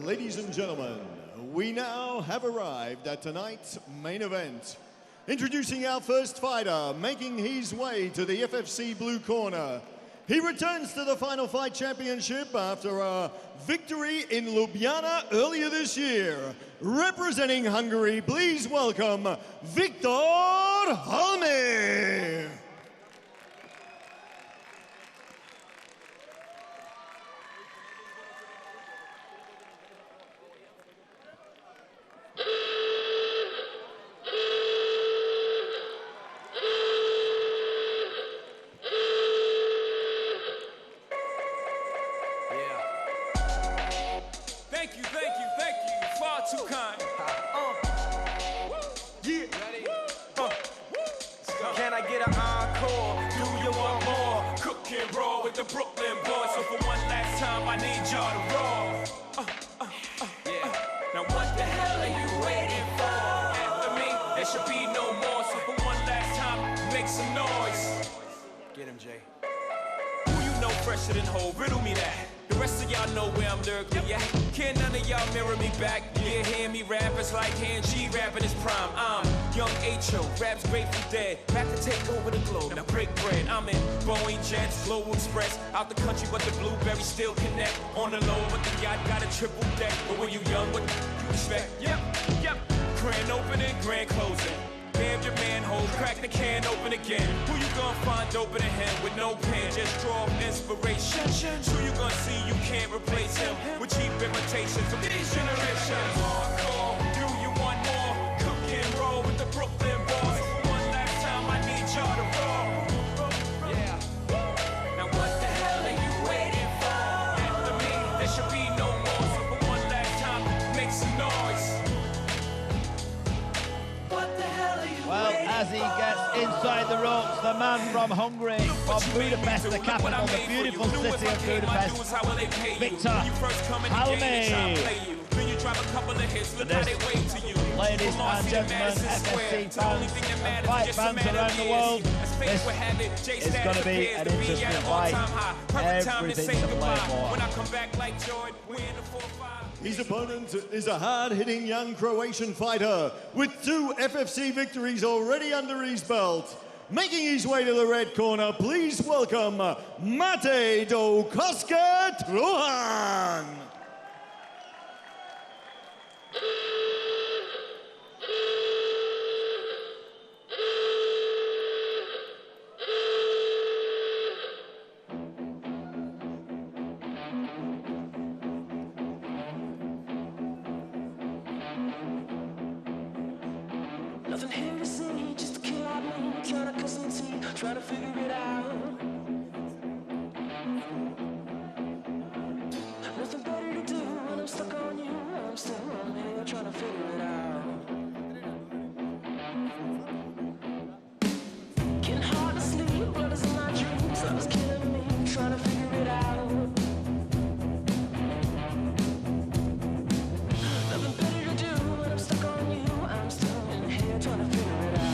ladies and gentlemen, we now have arrived at tonight's main event. Introducing our first fighter, making his way to the FFC blue corner. He returns to the Final Fight Championship after a victory in Ljubljana earlier this year. Representing Hungary, please welcome Viktor Halmi. Thank you, far too kind. Yeah. Ready? Can I get an encore? Do you want more? Cook and roll with the Brooklyn boys. So for one last time, I need y'all to roll. Now what the hell are you waiting for? After me, there should be no more. So for one last time, make some noise. Get him, Jay. Who you know fresher than Ho? Riddle me that. The rest of y'all know where I'm lurking at. Can't none of y'all mirror me back. Yeah, hear me rap, it's like hand G rapping his prime. I'm young H.O., raps Grateful Dead. Back to take over the globe, now break bread. I'm in Boeing Jets, Global Express. Out the country, but the blueberries still connect. On the low, but the yacht got a triple deck. But when you young, what you expect? Yep. Grand opening, grand closing. Damn your manhole, crack the can open again. Who you gonna find open a him with no pen? Just draw inspiration. Who you gonna see you can't replace him with cheap imitations from these generations? Hardcore, do you want more? Cook and roll with the Brooklyn boys. One last time, I need y'all to roll. Yeah. Now what the hell are you waiting for? After me, there should be no more. So for one last time, make some noise. Well, as he gets inside the ropes, the man from Hungary, from Budapest, the capital, the beautiful city of Budapest, Viktor Halmi. Ladies and gentlemen, FFC fans and fight fans around the world, this is going to be an interesting fight. Everything to play for. His opponent is a hard-hitting young Croatian fighter with 2 FFC victories already under his belt. Making his way to the red corner, please welcome Matej Truhan. Nothing here to see, just a kid like me, trying to cut some teeth, trying to figure it out. Nothing better to do when I'm stuck on you. I'm still on here trying to figure it out. Getting hard to sleep, blood is in my dreams. Love is killing me, trying to figure it out. Nothing better to do when I'm stuck on you. I'm still in here trying to figure it out.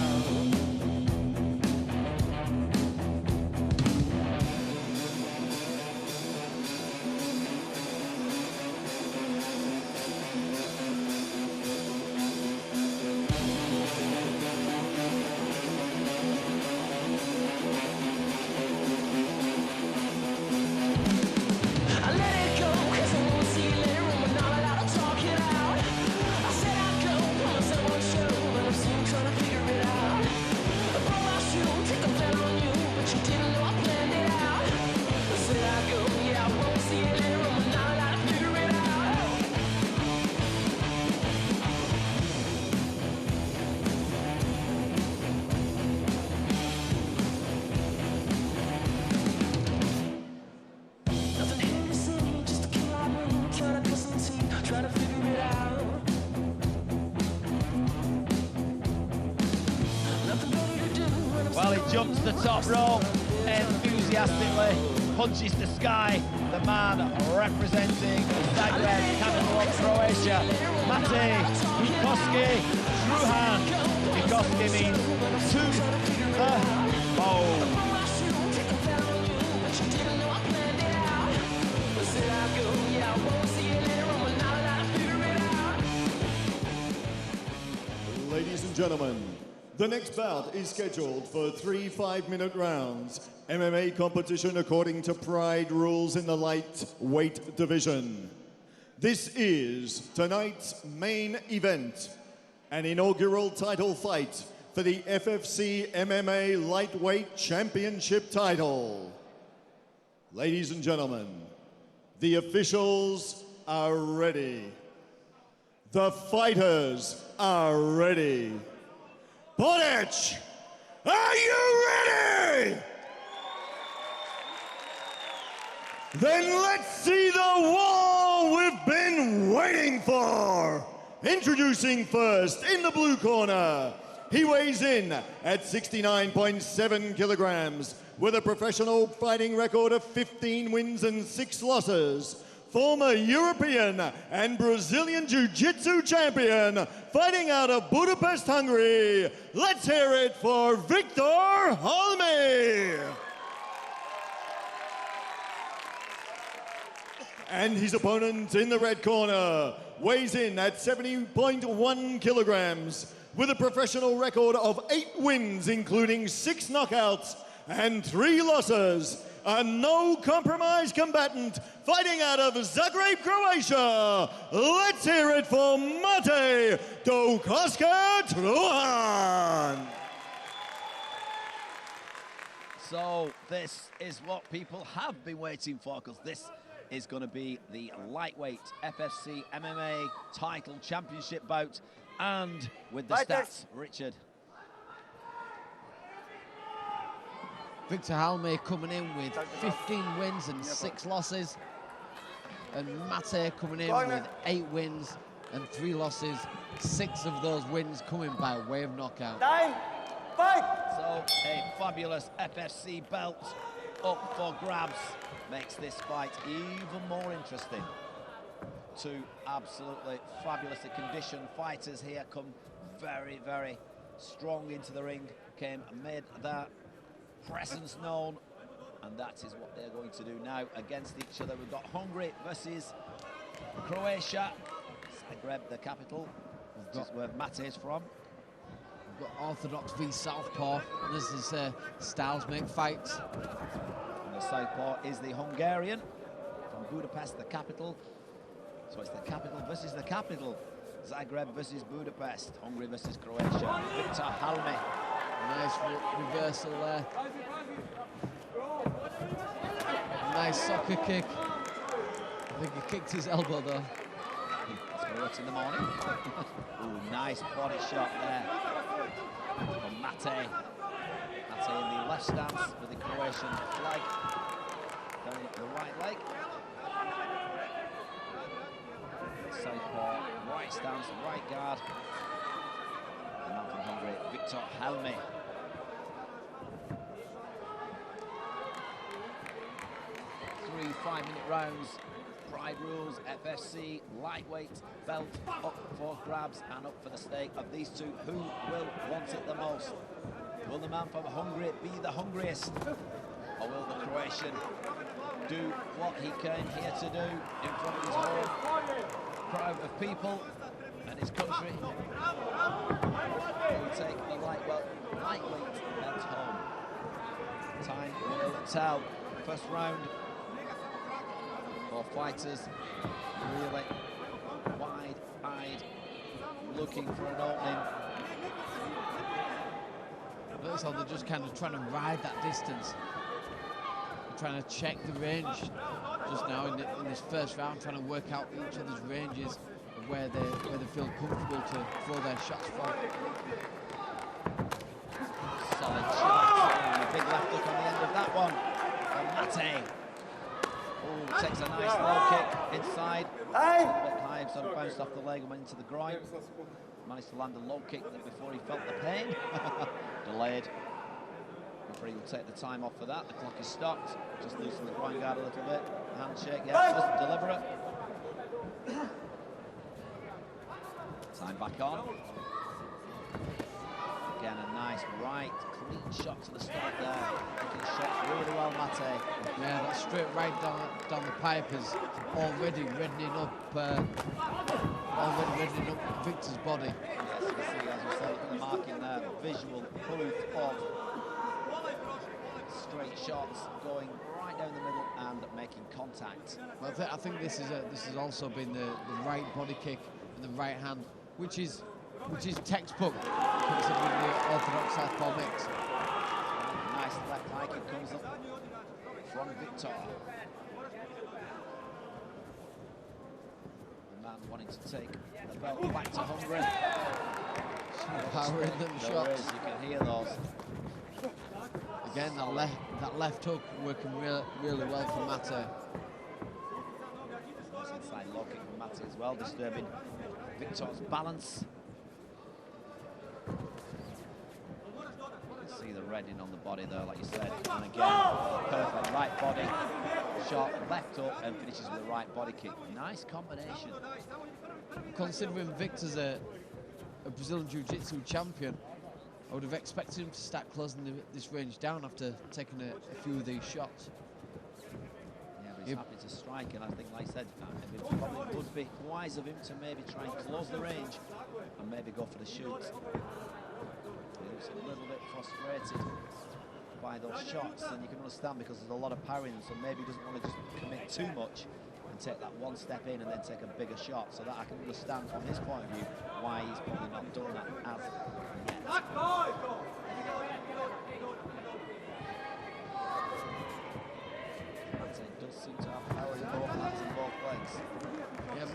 I let it go, 'cause I won't see you later when we're not allowed to talk it out. I said I'd go, promise I won't show, but I'm still trying to figure it out. I broke my shoe, take a plan on you, but you didn't know I planned it out. I said I'd go, yeah, I won't see you later when we're not allowed to figure it out. Nothing here to see, just a kid like me, trying to cut some teeth, trying to figure it out. Nothing better to do when I'm Well, he stuck on jumps you. the top rope enthusiastically, punches the sky. The man representing Zagreb, capital of Croatia, Matej Truhan. Bukowski means to the bone. I said I'd go, yeah, I won't see you later when we're not allowed to and gentlemen, the next bout is scheduled for 3 5-minute rounds. MMA competition according to Pride rules in the lightweight division. This is tonight's main event, an inaugural title fight for the FFC MMA Lightweight Championship title. Ladies and gentlemen, the officials are ready. The fighters are ready. Matej, are you ready? Then let's see the war we've been waiting for. Introducing first in the blue corner, he weighs in at 69.7 kilograms with a professional fighting record of 15 wins and 6 losses. Former European and Brazilian Jiu-Jitsu champion, fighting out of Budapest, Hungary. Let's hear it for Viktor Halmi. And his opponent in the red corner weighs in at 70.1 kilograms with a professional record of 8 wins, including 6 knockouts and 3 losses. A no-compromise combatant fighting out of Zagreb, Croatia. Let's hear it for Matej Truhan. So this is what people have been waiting for, because this is going to be the lightweight FFC MMA title championship bout, and with the stats, Richard. Viktor Halmi coming in with 15 wins and 6 losses, and Matej coming in with 8 wins and 3 losses, 6 of those wins coming by way of knockout. Time, fight! So a fabulous FFC belt up for grabs makes this fight even more interesting. 2 absolutely fabulously conditioned fighters here come very, very strong into the ring, made their presence known, and that is what they're going to do now against each other. We've got Hungary versus Croatia, Zagreb, the capital, which is where Matej is from. We've got Orthodox v Southpaw. This is styles make fights. And the Southpaw is the Hungarian from Budapest, the capital. So it's the capital versus the capital. Zagreb versus Budapest, Hungary versus Croatia. Viktor Halmi. Nice reversal there. Nice soccer kick. I think he kicked his elbow though. That's worked in the morning. Ooh, nice body shot there from Matej. Matej in the left stance with the Croatian flag down the right leg. Southpaw, right stance, right guard. And now from Hungary, Viktor Halmi. 3 5-minute rounds. Pride rules, FFC, lightweight belt up for grabs and up for the stake of these two. Who will want it the most? Will the man from Hungary be the hungriest? Or will the Croatian do what he came here to do in front of his whole crowd of people and his country? He will take the lightweight belt home. Time will tell. First round for fighters really wide-eyed, looking for an opening. Looks like they're just kind of trying to ride that distance. They're trying to check the range just now in this first round, trying to work out each other's ranges of where they feel comfortable to throw their shots from. Solid shot, and a big left hook on the end of that one. And Matej. Oh, takes a nice low kick inside. A bit high, sort of bounced off the leg and went into the groin. Managed to land a low kick before he felt the pain. Delayed. Referee will take the time off for that. The clock is stopped. Just loosen the groin guard a little bit. Handshake, yeah, it wasn't deliberate. Time back on. Again, a Nice right, clean shot to the stomach there. Taking his shots really well, Matej. Yeah, that straight right down the pipe is already reddening up Viktor's body. Yes, you can see, as we said, the marking there, visual proof of straight shots going right down the middle and making contact. Well, I think this has also been the right body kick and the right hand, which is textbook considering the orthodox southpaw mix. Nice left high kick comes up from Viktor. The man wanting to take the belt back to Hungary. Some power in them There shots. is, you can hear those. Again, that left hook working really well for Matej. Nice inside low kick from Matej as well, disturbing Viktor's balance. You can see the redding on the body there, like you said. And again, perfect right body shot, left up, and finishes with a right body kick. Nice combination. Considering Viktor's a Brazilian Jiu-Jitsu champion, I would have expected him to start closing this range down after taking a few of these shots. Yeah, but he's happy to strike, and I think, like I said, it probably would be wise of him to maybe try and close the range and maybe go for the shoot. He looks a little bit frustrated by those shots, and you can understand because there's a lot of power in, so maybe he doesn't want to just commit too much and take that one step in and then take a bigger shot. So that I can understand from his point of view why he's probably not done that as yet. Matej does seem to have power in both hands and both legs. Yeah,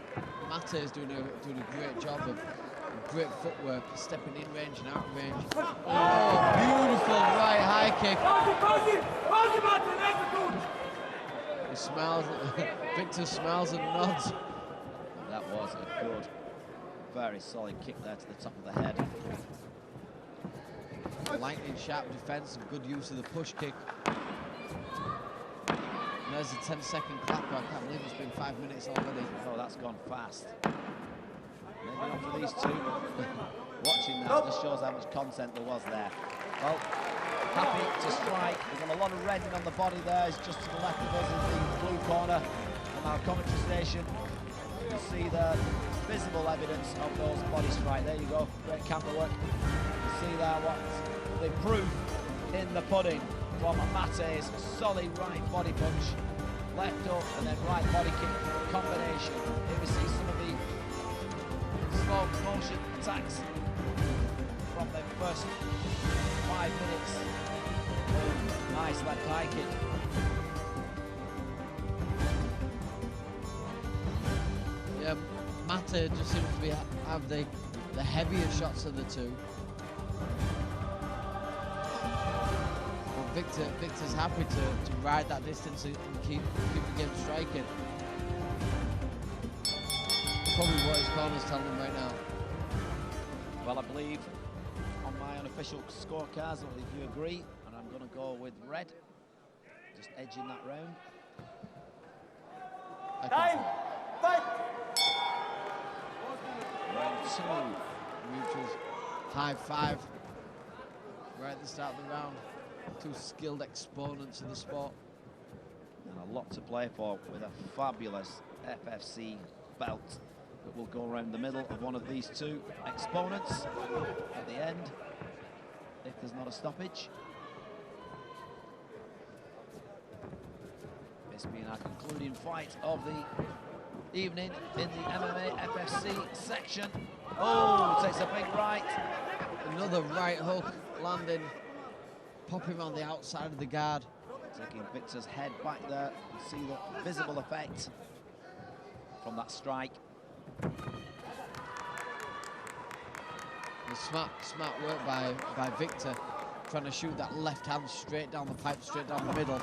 Matej is doing a great job of great footwork, stepping in range and out of range. Oh, beautiful right high kick. He smiles, Viktor smiles and nods. That was a good, very solid kick there to the top of the head. Lightning sharp defense and good use of the push kick. And there's a 10-second clapper. I can't believe it's been 5 minutes already. Oh, that's gone fast. Maybe not for these two, but watching that just shows how much content there was there. Well, happy to strike. There's a lot of redding on the body there. It's just to the left of us in the blue corner from our commentary station. You can see the visible evidence of those body strike. There you go, great camera work. You see there what the proof in the pudding from Matej's solid right body punch, left up and then right body kick combination. Here we see some of the slow motion attacks from the first 5 minutes. Nice left high kick. Yeah, Matej just seems to have the heavier shots of the two. But Viktor's happy to ride that distance and keep the game striking. Probably what his corner's telling him right now. Well, I believe on my unofficial scorecards, if you agree, and I'm going to go with red, just edging that round. Time! Fight! Round two. Mutuals high five right at the start of the round. Two skilled exponents of the sport. And a lot to play for with a fabulous FFC belt that will go around the middle of one of these two exponents at the end, if there's not a stoppage. This being our concluding fight of the evening in the MMA FFC section. Oh, takes a big right. Another right hook landing, popping on the outside of the guard. Taking Viktor's head back there. You see the visible effect from that strike. The smart work by Viktor, trying to shoot that left hand straight down the pipe, straight down the middle.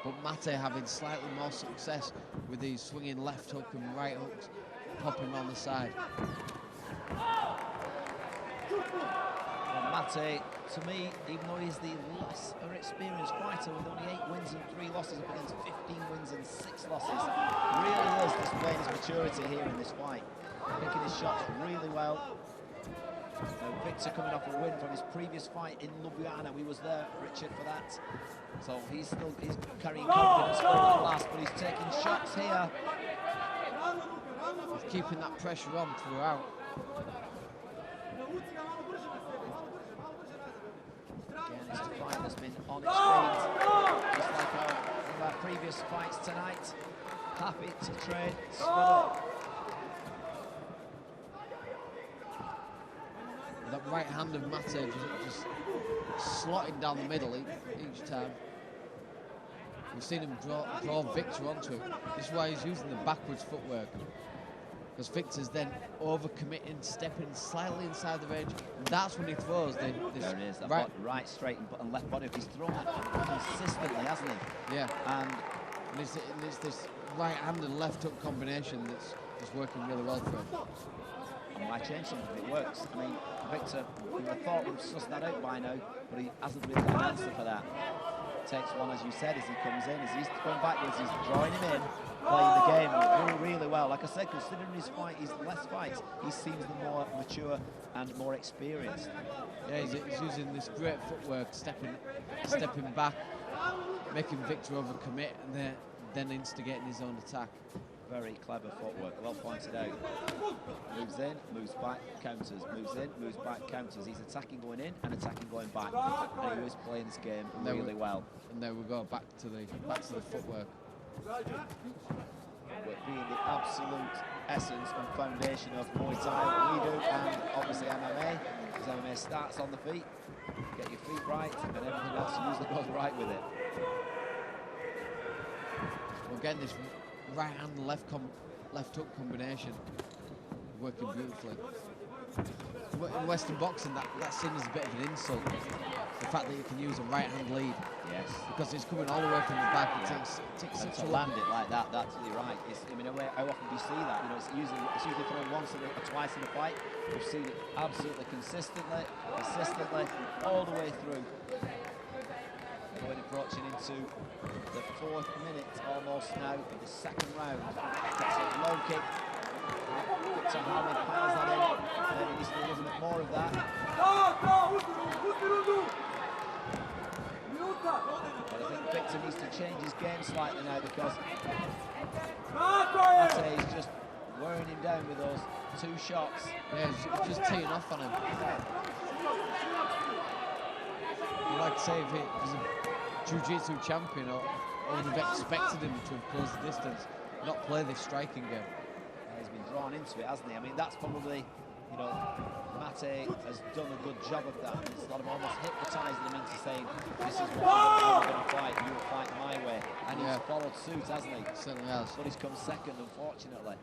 But Matej having slightly more success with these swinging left hook and right hooks, popping on the side. Well, Matej, to me, even though he's the lesser experienced fighter with only 8 wins and 3 losses up against 15 wins and 6 losses, really is displaying his maturity here in this fight. Making his shots really well, Viktor coming off a win from his previous fight in Ljubljana. We was there, Richard, for that. So he's carrying confidence over the last, but he's taking shots here. He's keeping that pressure on throughout. Again, his fight has been on its feet, just like one of our previous fights tonight. Happy to train, stood up. That right hand of Matej just slotting down the middle each time. We've seen him draw Viktor onto him. This is why he's using the backwards footwork. Because Viktor's then overcommitting, stepping slightly inside the range. And that's when he throws the There it is, that right straight and left body. He's thrown it consistently, hasn't he? Yeah. And it's this right hand and left hook combination that's working really well for him. And why change something if it works? I mean, Viktor, you would have thought we'd sussed that out by now, but he hasn't really got an answer for that. Takes one, as you said, as he comes in, as he's going backwards, he's drawing him in, playing the game really well. Like I said, considering his less fights, he seems the more mature and more experienced. Yeah, he's using this great footwork, stepping back, making Viktor overcommit, and then instigating his own attack. Very clever footwork, well pointed out. Moves in, moves back, counters, moves in, moves back, counters. He's attacking going in and attacking going back. And he was playing this game really well. And there we go, back to the footwork. Being the absolute essence and foundation of Muay Thai, what we do, and obviously MMA. Because MMA starts on the feet, get your feet right, and everything else usually goes right with it. Well, again, this right hand left hook combination working beautifully. In Western boxing, that's seen as a bit of an insult. The fact that you can use a right hand lead. Yes. Because it's coming all the way from the back. It takes such to land it like that, that's really right. I mean, how often do you see that? You know, it's usually thrown once or twice in a fight. We've seen it absolutely consistently, all the way through. We're approaching into the 4th minute almost now of the 2nd round. It's a low kick. Viktor Halmi piles that in. Maybe he's still losing a bit more of that. But I think Viktor needs to change his game slightly now because Matej is just wearing him down with those 2 shots. Yeah, he's just teeing off on him. I'd like to say if he was a jiu-jitsu champion, or would have expected him to have closed the distance, not play this striking game. He's been drawn into it, hasn't he? I mean, that's probably, you know, Matej has done a good job of that. It's sort of almost hypnotising him into saying, this is what I'm going to fight, you will fight my way. And he's followed suit, hasn't he? Certainly has. But he's come second, unfortunately.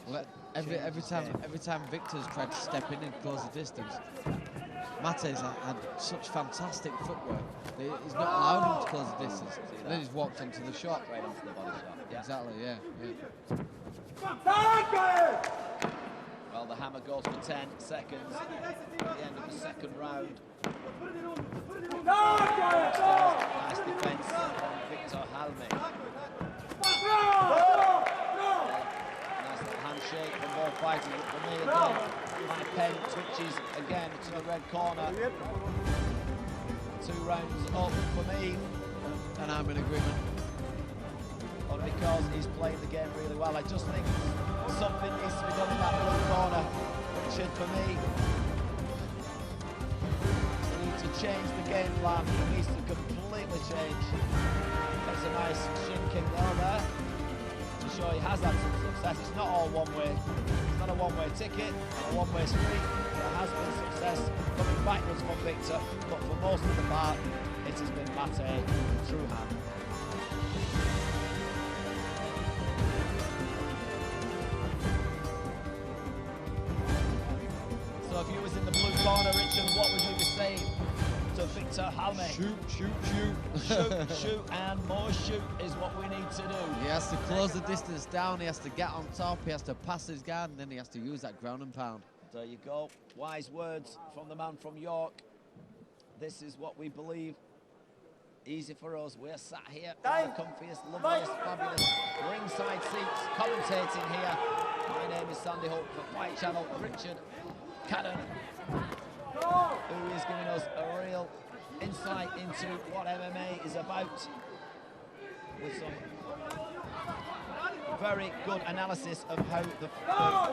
Well, every time Viktor's tried to step in and close the distance, Matej's had such fantastic footwork that he's not allowed him to close the distance. And then he's walked onto the shot. Right onto the body shot. Yeah. Exactly, yeah. Well, the hammer goes for 10 seconds at the end of the 2nd round. Nice defence from Viktor Halmi. Nice little handshake from both fighters. For me again, my pen twitches again to the red corner. 2 rounds up for me. And I'm in agreement. But because he's playing the game really well, I just think something needs to be done in that blue corner. Richard, for me, we need to change the game plan. It needs to completely change. There's a nice shin kick there to show he has had some success. It's not all one way. It's not a one-way ticket, not a one-way street. There has been success coming backwards from Viktor, but for most of the part, it has been Matej and Truhan. So if you was in the blue corner, Richard, what would you be saying to Viktor Halmi? Shoot, shoot, shoot. Shoot, shoot, and more shoot is what we need to do. He has to close the distance down, he has to get on top, he has to pass his guard, and then he has to use that ground and pound. There you go. Wise words from the man from York. This is what we believe easy for us. We're sat here in the comfiest, loveliest, fabulous ringside seats, commentating here. My name is Sandy Hope for Fight Channel. Richard Cadden, who is giving us a real insight into what MMA is about, with some very good analysis of how the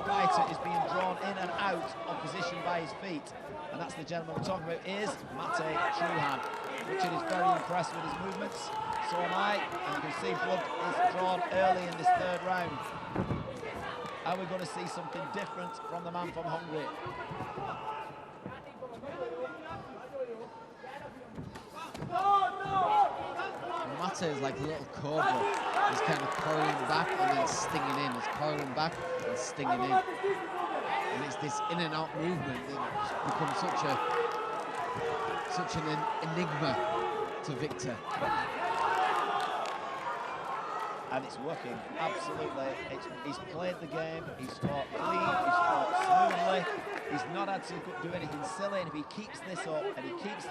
fighter is being drawn in and out of position by his feet. And that's the gentleman we're talking about, is Matej Truhan. Richard is very impressed with his movements, so am I, and you can see blood is drawn early in this third round. Are we going to see something different from the man from Hungary? Matej is like a little cobra. He's kind of coiling back and then stinging in. He's coiling back and stinging in. And it's this in and out movement that becomes such an enigma to Viktor. And it's working, absolutely. He's played the game, he's fought clean, he's fought smoothly, he's not had to do anything silly, and if he keeps this up and he keeps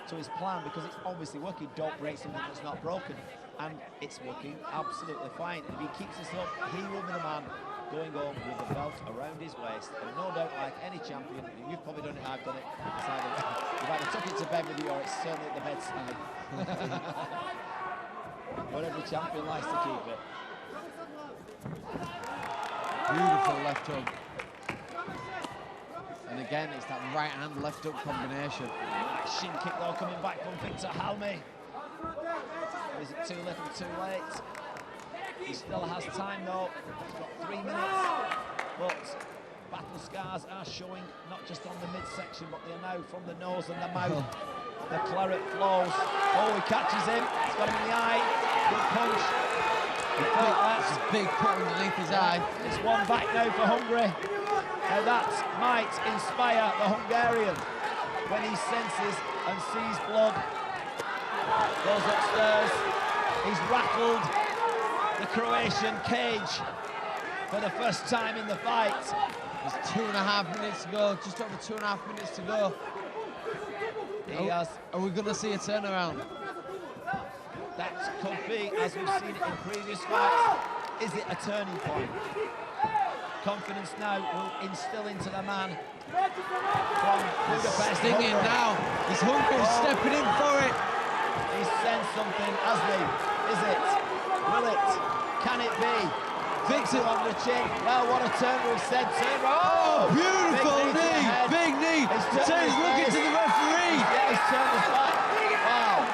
to his plan, because it's obviously working, don't break something that's not broken, and it's working absolutely fine. If he keeps this up, he will be the man going home with the belt around his waist, and no doubt, like any champion, and you've probably done it, I've done it, you've either took it to bed with you or it's certainly at the bedside. But every champion likes to keep it. Beautiful left hook. And again, it's that right hand left hook combination. Nice shin kick though coming back from Viktor Halmi. Is it too little, too late? He still has time though. He's got 3 minutes. But battle scars are showing not just on the midsection, but they are now from the nose and the mouth. The claret flows. Oh, he catches him. It's got him in the eye. Good punch. That's a big cut underneath his eye. It's one back now for Hungary. Now that might inspire the Hungarian when he senses and sees blood. Goes upstairs. He's rattled the Croatian cage for the first time in the fight. There's 2.5 minutes to go. Just over 2.5 minutes to go. Are we going to see a turnaround? That could be, as we've seen it in previous fights. Is it a turning point? Confidence now will instill into the man from Budapest. Stinging now. He's hungry, stepping in for it. He sensed something, hasn't he? Is it? Will it? Can it be? Viktor on the chin. Well, what a turn we've said. Turn. Oh, beautiful knee. Big knee. Matej's looking to the referee. Yeah, he's turned his back. Wow.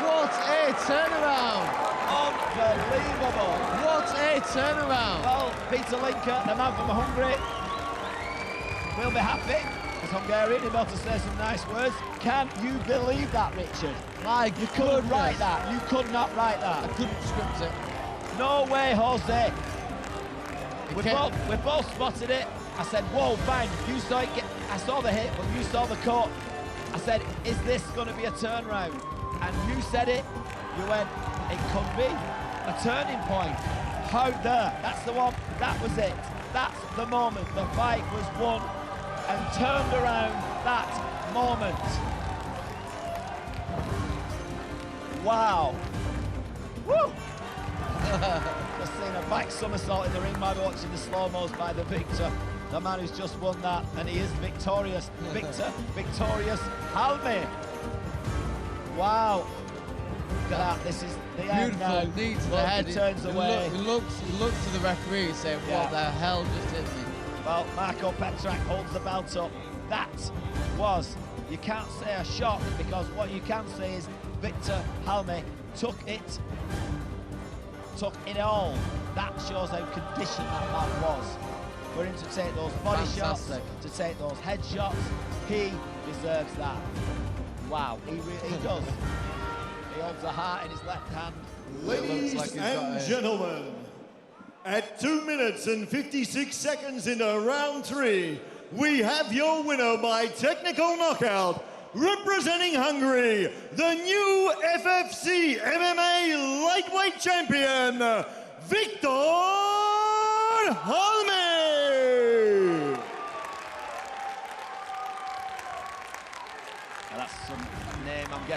What a turnaround. Unbelievable. What a turnaround. Well, Peter Linker, the man from Hungary, will be happy. As Hungarian, he'll be able to say some nice words. Can you believe that, Richard? My You couldn't write that. You could not write that. I couldn't script it. No way, Jose. We both spotted it. I said, whoa, bang. You saw it. I saw the hit, but you saw the cut. I said, is this going to be a turnaround? And you said it. You went, it could be a turning point. How there? That's the one. That was it. That's the moment. The fight was won and turned around that moment. Wow. Woo! Just seen a back somersault in the ring by watching the slow-mos by the Viktor. The man who's just won that, and he is victorious. Viktor, victorious Halmi. Wow. Look at that, this is the end now. Beautiful, knee to the head. He turns away. He looks to the referee saying, what the hell just hit me? Well, Marco Petrak holds the belt up. That was, you can't say a shock, because what you can say is Viktor Halmi took it all. That shows how conditioned that man was. For him to take those body shots, to take those head shots, he deserves that. Wow, he does. He holds a heart in his left hand. Ladies and gentlemen, at 2 minutes and 56 seconds into round 3, we have your winner by technical knockout, representing Hungary, the new FFC MMA lightweight champion, Viktor Halmi. Now that's some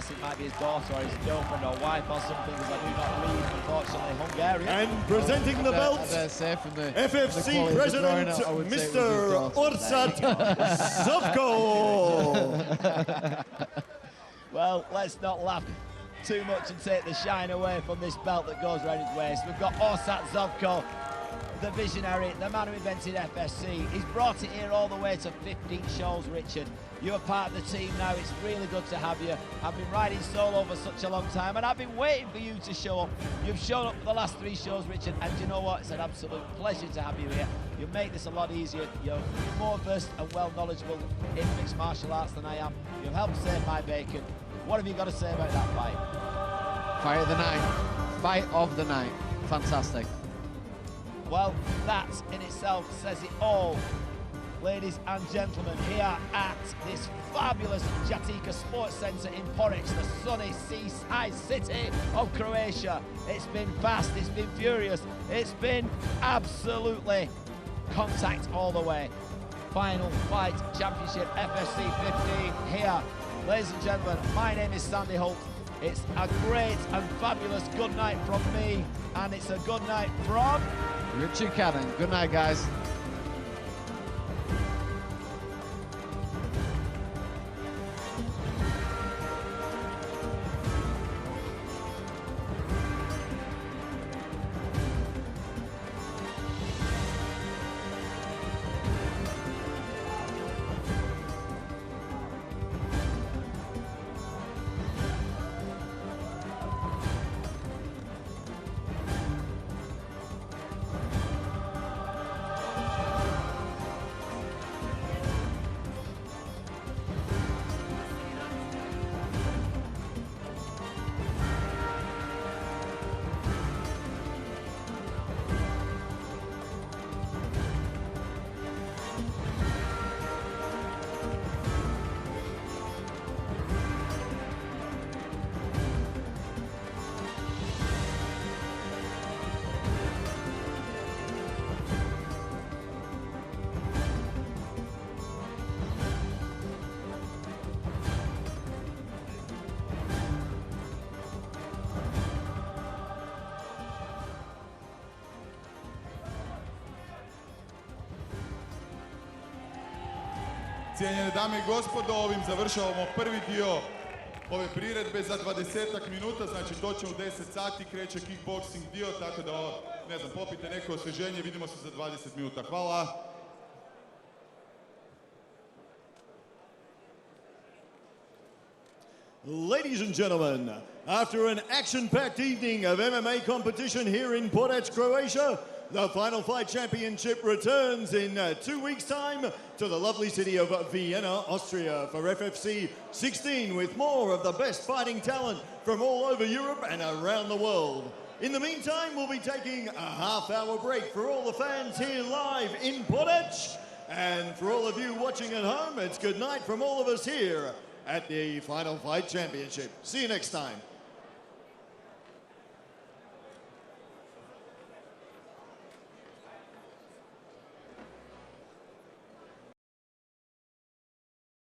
guess it might be his daughter or his girlfriend or wife or something, because I do not read, unfortunately, Hungarian. And presenting the belt, I dare say from the FFC the President, I would say it was his Mr. daughter. Orsat Zovko. Well, let's not laugh too much and take the shine away from this belt that goes around his waist. We've got Orsat Zovko, the visionary, the man who invented FSC. He's brought it here all the way to 15 shows, Richard. You're part of the team now. It's really good to have you. I've been riding solo for such a long time, and I've been waiting for you to show up. You've shown up for the last 3 shows, Richard, and you know what? It's an absolute pleasure to have you here. You make this a lot easier. You're more versed and well knowledgeable in mixed martial arts than I am. You've helped save my bacon. What have you got to say about that fight? Fight of the night. Fight of the night. Fantastic. Well, that in itself says it all. Ladies and gentlemen, here at this fabulous Jatika Sports Centre in Porridge, the sunny seaside city of Croatia. It's been fast, it's been furious, it's been absolutely contact all the way. Final fight, Championship FSC 15 here. Ladies and gentlemen, my name is Sandy Holt. It's a great and fabulous good night from me, and it's a good night from Richard Cannon. Good night, guys. Cijenjene dame i gospodo, ovim završavamo prvi dio ove priredbe za 20 minuta, znači točno u 10 sati kreće kickboxing dio, tako da, ne znam, popite neko osvježenje, vidimo se za 20 minuta. Hvala. Ladies and gentlemen, after an action-packed evening of MMA competition here in Porridge, Croatia, the Final Fight Championship returns in 2 weeks' time to the lovely city of Vienna, Austria for FFC 16 with more of the best fighting talent from all over Europe and around the world. In the meantime, we'll be taking a half-hour break for all the fans here live in Porridge. And for all of you watching at home, it's good night from all of us here at the Final Fight Championship. See you next time.